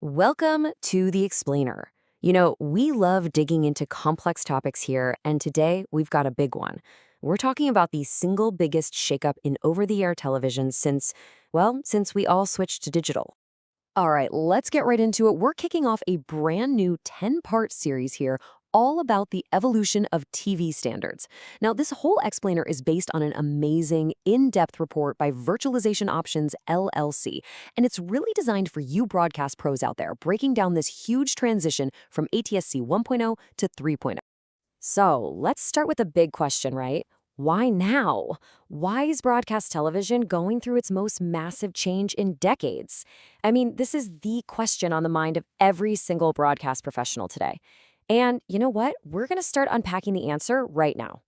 Welcome to The Explainer. We love digging into complex topics here, and today we've got a big one. We're talking about the single biggest shakeup in over-the-air television since we all switched to digital. All right, let's get right into it. We're kicking off a brand new 10-part series here, all about the evolution of TV standards. Now, this whole explainer is based on an amazing, in-depth report by Virtualization Options LLC, and it's really designed for you broadcast pros out there, breaking down this huge transition from ATSC 1.0 to 3.0. So, let's start with the big question, right? Why now? Why is broadcast television going through its most massive change in decades? I mean, this is the question on the mind of every single broadcast professional today. And you know what? We're going to start unpacking the answer right now.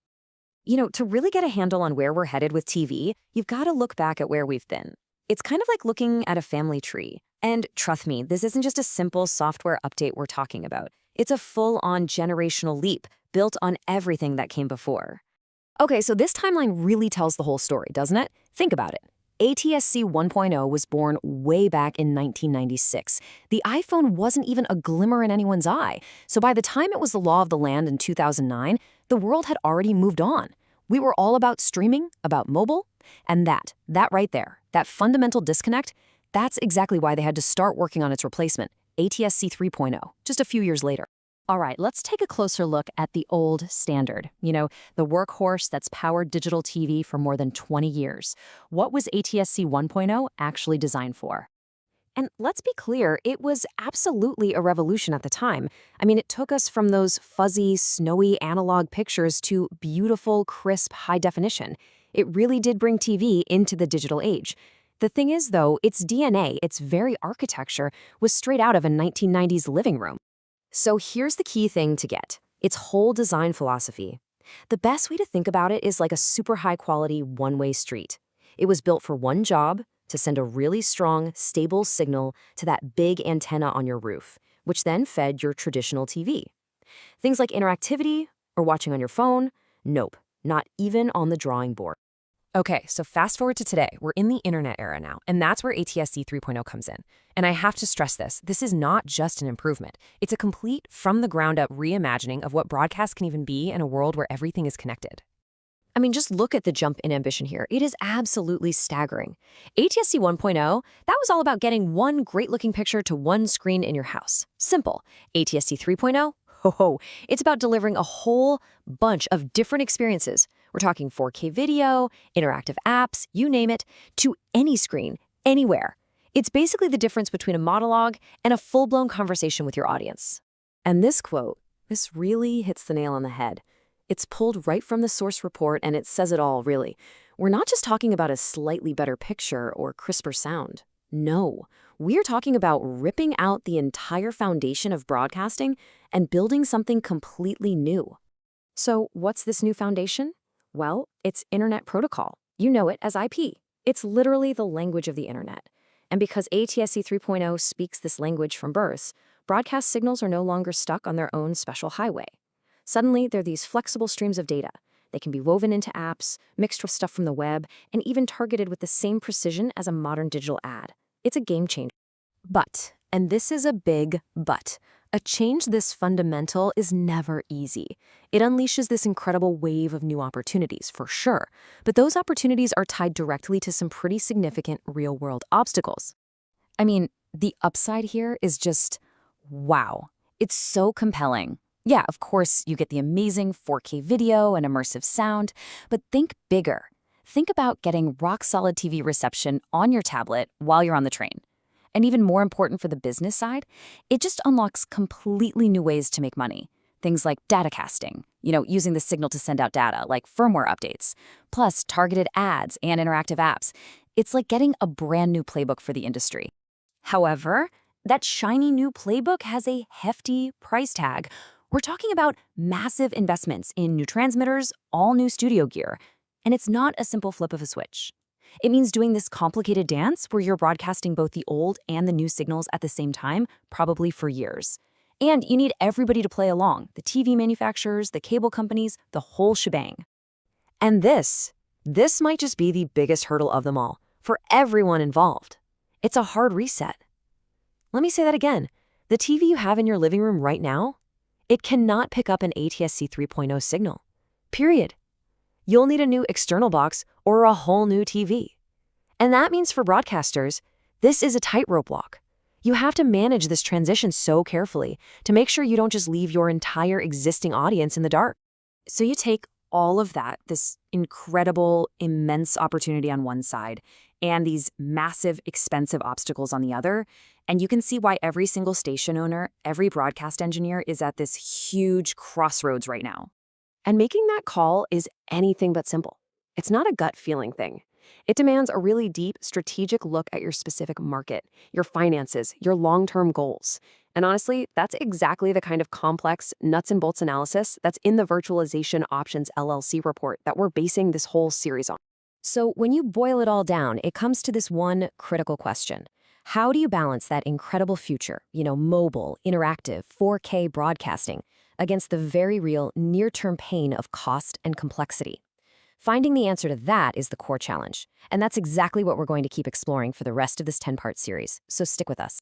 To really get a handle on where we're headed with TV, you've got to look back at where we've been. It's kind of like looking at a family tree. And trust me, this isn't just a simple software update we're talking about. It's a full-on generational leap built on everything that came before. Okay, so this timeline really tells the whole story, doesn't it? Think about it. ATSC 1.0 was born way back in 1996. The iPhone wasn't even a glimmer in anyone's eye. So by the time it was the law of the land in 2009, the world had already moved on. We were all about streaming, about mobile, and that right there, that fundamental disconnect, that's exactly why they had to start working on its replacement, ATSC 3.0, just a few years later. All right, let's take a closer look at the old standard, the workhorse that's powered digital TV for more than 20 years. What was ATSC 1.0 actually designed for? And let's be clear, it was absolutely a revolution at the time. I mean, it took us from those fuzzy, snowy analog pictures to beautiful, crisp, high definition. It really did bring TV into the digital age. The thing is, though, its DNA, its very architecture, was straight out of a 1990s living room. So here's the key thing to get. Its whole design philosophy. The best way to think about it is like a super high-quality one-way street. It was built for one job, to send a really strong, stable signal to that big antenna on your roof, which then fed your traditional TV. Things like interactivity or watching on your phone, nope, not even on the drawing board. Okay, so fast forward to today. We're in the internet era now, and that's where ATSC 3.0 comes in. And I have to stress this is not just an improvement. It's a complete, from-the-ground-up reimagining of what broadcast can even be in a world where everything is connected. I mean, just look at the jump in ambition here. It is absolutely staggering. ATSC 1.0, that was all about getting one great-looking picture to one screen in your house. Simple. ATSC 3.0, it's about delivering a whole bunch of different experiences. We're talking 4K video, interactive apps, you name it, to any screen, anywhere. It's basically the difference between a monologue and a full-blown conversation with your audience. And this quote, this really hits the nail on the head. It's pulled right from the source report, and it says it all, really. We're not just talking about a slightly better picture or crisper sound. No, we're talking about ripping out the entire foundation of broadcasting and building something completely new. So what's this new foundation? Well, it's Internet Protocol. You know it as IP. It's literally the language of the Internet. And because ATSC 3.0 speaks this language from birth, broadcast signals are no longer stuck on their own special highway. Suddenly, they're these flexible streams of data. They can be woven into apps, mixed with stuff from the web, and even targeted with the same precision as a modern digital ad. It's a game changer. But, and this is a big but, a change this fundamental is never easy. It unleashes this incredible wave of new opportunities, for sure. But those opportunities are tied directly to some pretty significant real-world obstacles. I mean, the upside here is just, wow. It's so compelling. Yeah, of course, you get the amazing 4K video and immersive sound, but think bigger. Think about getting rock-solid TV reception on your tablet while you're on the train. And even more important for the business side, it just unlocks completely new ways to make money. Things like datacasting, using the signal to send out data, like firmware updates, plus targeted ads and interactive apps. It's like getting a brand new playbook for the industry. However, that shiny new playbook has a hefty price tag. We're talking about massive investments in new transmitters, all new studio gear, and it's not a simple flip of a switch. It means doing this complicated dance where you're broadcasting both the old and the new signals at the same time, probably for years. And you need everybody to play along, the TV manufacturers, the cable companies, the whole shebang. And this might just be the biggest hurdle of them all, for everyone involved. It's a hard reset. Let me say that again. The TV you have in your living room right now, it cannot pick up an ATSC 3.0 signal. Period. You'll need a new external box or a whole new TV. And that means for broadcasters, this is a tightrope walk. You have to manage this transition so carefully to make sure you don't just leave your entire existing audience in the dark. So you take all of that, this incredible, immense opportunity on one side, and these massive, expensive obstacles on the other, and you can see why every single station owner, every broadcast engineer is at this huge crossroads right now. And making that call is anything but simple. It's not a gut feeling thing. It demands a really deep, strategic look at your specific market, your finances, your long-term goals. And honestly, that's exactly the kind of complex, nuts and bolts analysis that's in the Virtualization Options LLC report that we're basing this whole series on. So when you boil it all down, it comes to this one critical question. How do you balance that incredible future, mobile, interactive, 4K broadcasting, against the very real near-term pain of cost and complexity? Finding the answer to that is the core challenge. And that's exactly what we're going to keep exploring for the rest of this 10-part series. So stick with us.